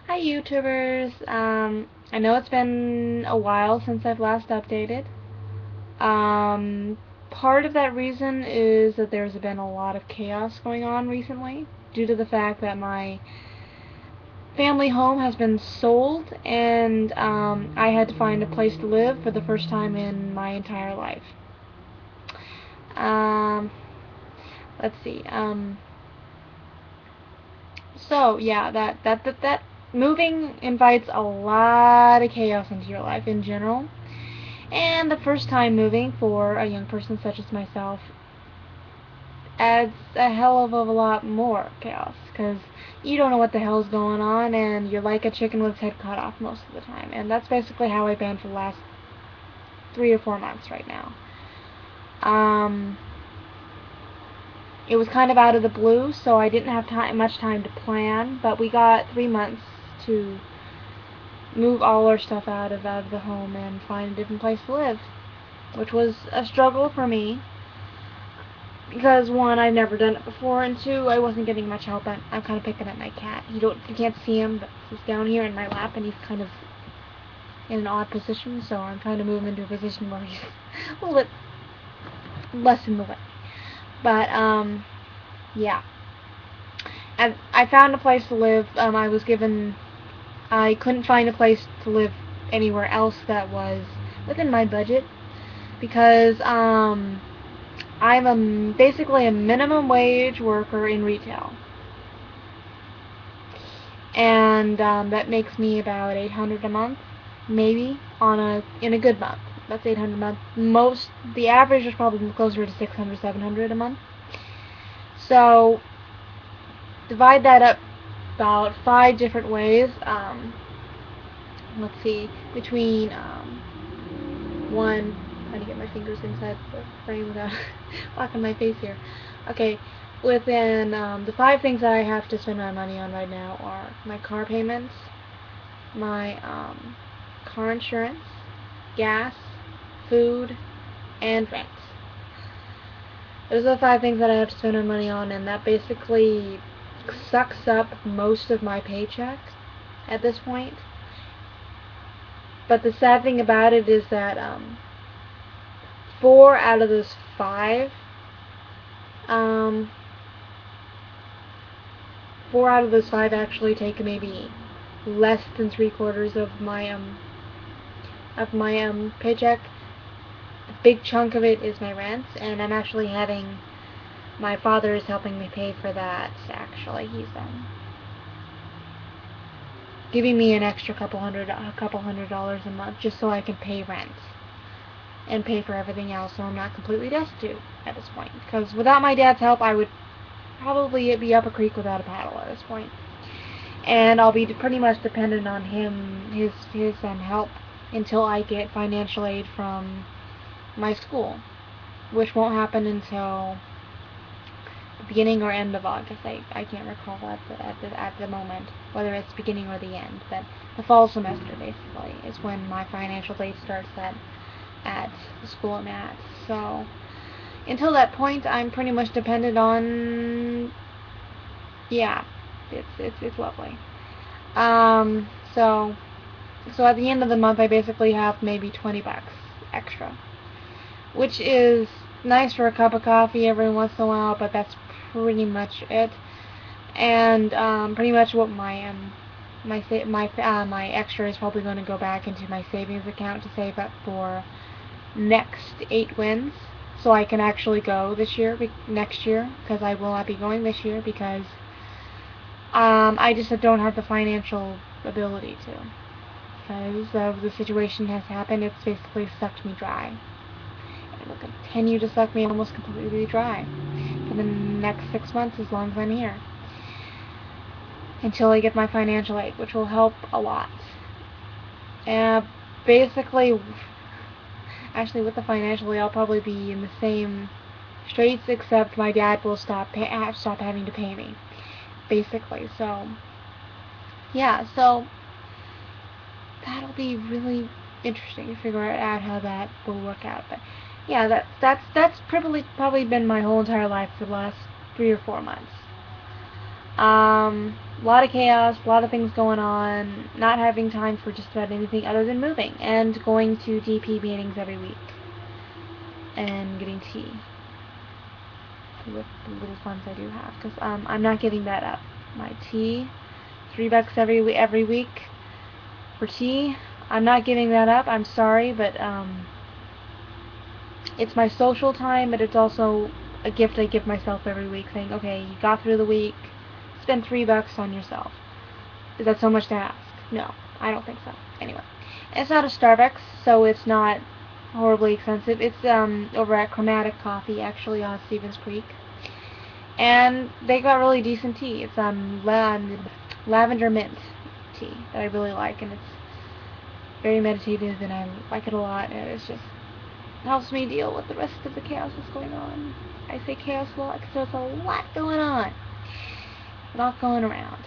Hi YouTubers. I know it's been a while since I've last updated. Part of that reason is that there's been a lot of chaos going on recently due to the fact that my family home has been sold and I had to find a place to live for the first time in my entire life. Um, let's see. So yeah, that moving invites a lot of chaos into your life in general. And the first time moving for a young person such as myself adds a hell of a lot more chaos because you don't know what the hell's going on and you're like a chicken with its head cut off most of the time. And that's basically how I've been for the last 3 or 4 months right now. Um, it was kind of out of the blue, so I didn't have much time to plan, but we got 3 months to move all our stuff out of the home and find a different place to live, which was a struggle for me because one, I've never done it before, and two, I wasn't getting much help. I'm kind of picking at my cat. You can't see him, but he's down here in my lap, and he's kind of in an odd position. So I'm trying to move him into a position where he's a little bit less in the way. But yeah. And I found a place to live. I couldn't find a place to live anywhere else that was within my budget because I'm basically a minimum wage worker in retail, and that makes me about 800 a month, maybe in a good month. That's 800 a month. The average is probably closer to 600, 700 a month. So divide that up about 5 different ways. Let's see, between one, trying to get my fingers inside the frame without blocking my face here. Okay, within the 5 things that I have to spend my money on right now are my car payments, my car insurance, gas, food, and rent. Those are the 5 things that I have to spend my money on, and that basically sucks up most of my paycheck at this point. But the sad thing about it is that 4 out of those 5, um, 4 out of those 5 actually take maybe less than 3/4 of my paycheck. A big chunk of it is my rent, and I'm actually having my father is helping me pay for that. Actually, he's giving me an extra $200 a month just so I can pay rent and pay for everything else, so I'm not completely destitute at this point. Because without my dad's help, I would probably be up a creek without a paddle at this point. And I'll be pretty much dependent on his help until I get financial aid from my school, which won't happen until the beginning or end of August. I can't recall at the moment whether it's beginning or the end, but the fall semester basically is when my financial aid starts at the school I'm at. So until that point, I'm pretty much dependent on, yeah, it's lovely. Um, so so at the end of the month, I basically have maybe $20 extra, which is nice for a cup of coffee every once in a while, but that's pretty much it. And pretty much what my extra is probably going to go back into my savings account to save up for next 8 wins, so I can actually go next year, because I will not be going this year because I just don't have the financial ability to. Because of the situation has happened, it's basically sucked me dry. It will continue to suck me almost completely dry for the next 6 months as long as I'm here. Until I get my financial aid, which will help a lot. And basically, actually with the financial aid, I'll probably be in the same straits, except my dad will stop having to pay me, basically. So yeah, so that'll be really interesting to figure out how that will work out. But yeah, that's probably been my whole entire life for the last 3 or 4 months. a lot of chaos, a lot of things going on, not having time for just about anything other than moving, and going to DP meetings every week, and getting tea with the little funds I do have, because I'm not giving that up. My tea, $3 every week for tea. I'm not giving that up. I'm sorry, but it's my social time, but it's also a gift I give myself every week, saying, okay, you got through the week, spend $3 on yourself. Is that so much to ask? No, I don't think so. Anyway, it's not a Starbucks, so it's not horribly expensive. It's over at Chromatic Coffee, actually, on Stevens Creek, and they got really decent tea. It's lavender mint tea that I really like, and it's very meditative, and I like it a lot, and it's just helps me deal with the rest of the chaos that's going on. I say chaos a lot because there's a lot going on. A lot going around.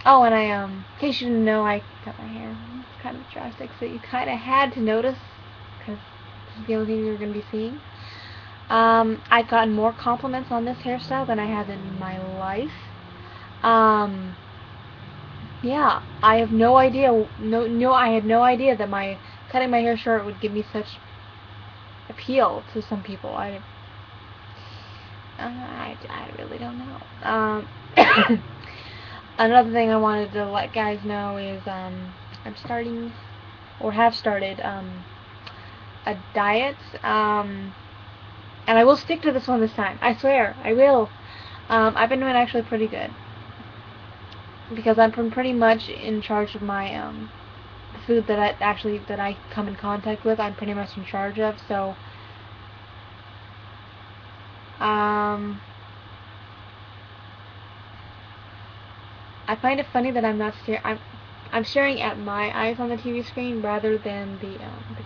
Oh, and in case you didn't know, I cut my hair. It's kind of drastic, so you kind of had to notice, because this is the only thing you're going to be seeing. I've gotten more compliments on this hairstyle than I have in my life. Yeah, I have no idea. I had no idea that cutting my hair short would give me such appeal to some people. I really don't know. Another thing I wanted to let guys know is I'm starting, or have started, a diet, and I will stick to this one this time. I swear, I will. I've been doing actually pretty good, because I'm pretty much in charge of my the food that I come in contact with. I'm pretty much in charge of. So I find it funny that I'm staring at my eyes on the TV screen rather than the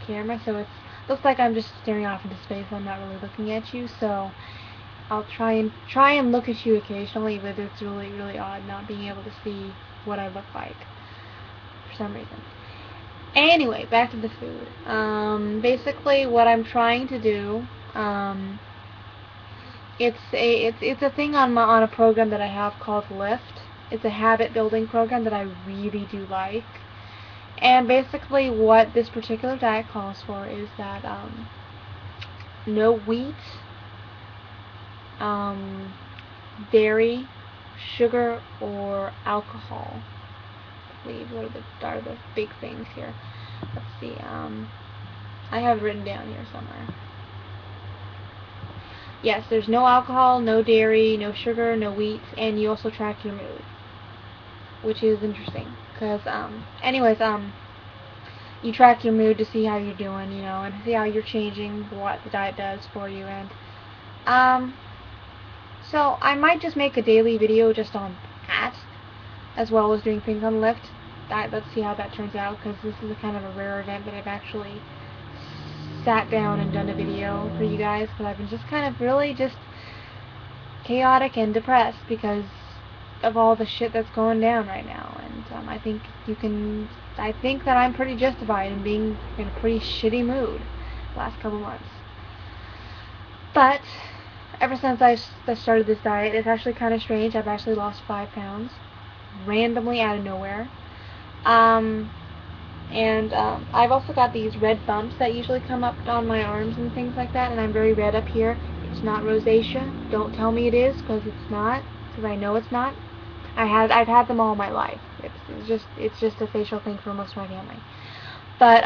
camera. So it looks like I'm just staring off into space. I'm not really looking at you. So I'll try and look at you occasionally, but it's really, really odd not being able to see what I look like for some reason. Anyway, back to the food. Basically, what I'm trying to do, it's a thing on a program that I have called Lift. It's a habit building program that I really do like. And basically, what this particular diet calls for is that no wheat, dairy, sugar, or alcohol. Please, what are the big things here? Let's see. I have it written down here somewhere. Yes, there's no alcohol, no dairy, no sugar, no wheat, and you also track your mood, which is interesting. Because, anyways, you track your mood to see how you're doing, you know, and see how you're changing, what the diet does for you, and, so I might just make a daily video just on that, as well as doing things on Lyft. Let's see how that turns out, because this is a kind of a rare event that I've actually sat down and done a video for you guys, because I've been just kind of really just chaotic and depressed because of all the shit that's going down right now, and I think that I'm pretty justified in being in a pretty shitty mood the last couple months. But ever since I started this diet, it's actually kind of strange. I've actually lost 5 pounds randomly out of nowhere. I've also got these red bumps that usually come up on my arms and things like that, and I'm very red up here. It's not rosacea. Don't tell me it is, because it's not, because I know it's not. I've had them all my life. It's just a facial thing for most of my family. But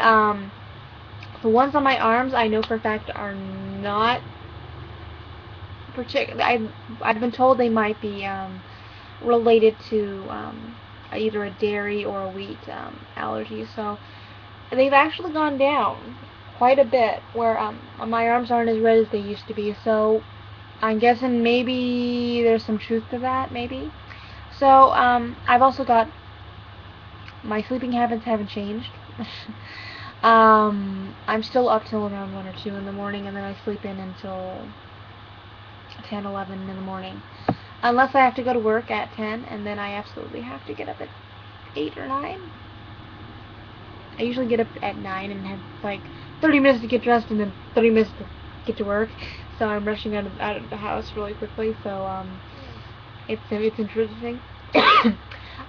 the ones on my arms, I know for a fact are not particular. I've been told they might be related to either a dairy or a wheat allergy. So they've actually gone down quite a bit, where my arms aren't as red as they used to be. So I'm guessing maybe there's some truth to that, maybe. So I've also got, my sleeping habits haven't changed. I'm still up till around 1 or 2 in the morning, and then I sleep in until 10, 11 in the morning. Unless I have to go to work at 10, and then I absolutely have to get up at 8 or 9. I usually get up at 9 and have like 30 minutes to get dressed and then 30 minutes to get to work. So I'm rushing out of the house really quickly. So it's interesting.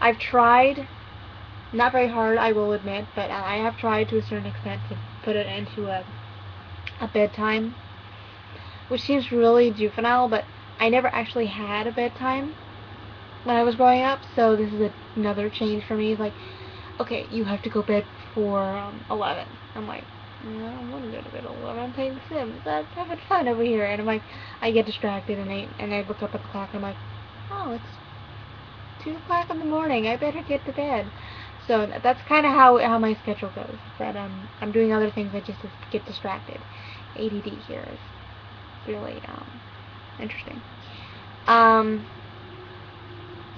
I've tried, not very hard, I will admit, but I have tried to a certain extent to put it into a bedtime, which seems really juvenile, but I never actually had a bedtime when I was growing up, so this is another change for me. It's like, okay, you have to go to bed for 11. I'm like, no, I don't want to go to bed at 11. I'm playing Sims. That's having fun over here. And I'm like, I get distracted and I look up at the clock and I'm like, oh, it's 2 o'clock in the morning. I better get to bed. So that's kind of how my schedule goes. That I'm doing other things. I just get distracted. ADD here is really interesting.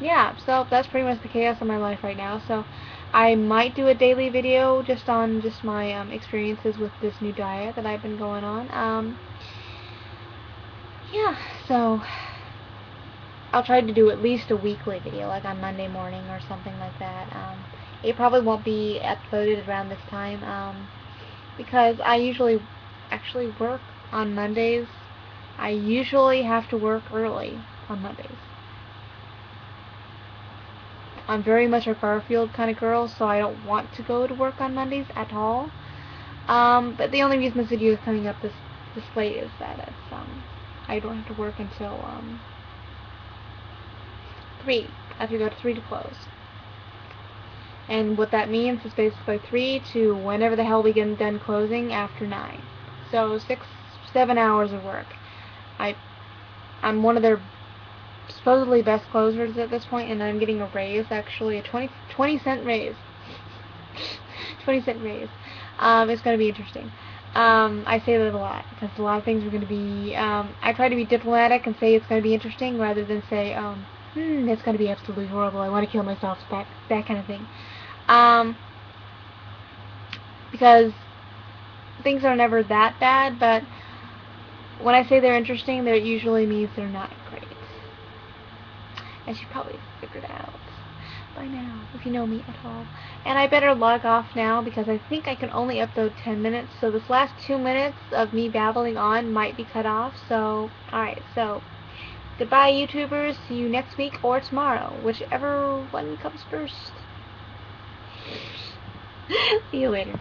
Yeah, so that's pretty much the chaos of my life right now. So I might do a daily video just on my experiences with this new diet that I've been going on. Yeah, so I'll try to do at least a weekly video, like on Monday morning or something like that. It probably won't be uploaded around this time, because I usually actually work on Mondays. I usually have to work early on Mondays. I'm very much a Garfield kind of girl, so I don't want to go to work on Mondays at all. But the only reason this video is coming up this late is that it's I don't have to work until 3. I have to go to 3 to close. And what that means is basically 3 to whenever the hell we get done closing after 9. So 7 hours of work. I'm one of their supposedly best closers at this point, and I'm getting a raise, actually a 20-cent raise. 20-cent raise. It's going to be interesting. I say that a lot because a lot of things are going to be. I try to be diplomatic and say it's going to be interesting rather than say, it's going to be absolutely horrible. I want to kill myself. That kind of thing. Because things are never that bad, but when I say they're interesting, that usually means they're not great. As you probably figured out by now, if you know me at all. And I better log off now because I think I can only upload 10 minutes, so this last 2 minutes of me babbling on might be cut off. So, alright, so goodbye, YouTubers. See you next week or tomorrow, whichever one comes first. See you later.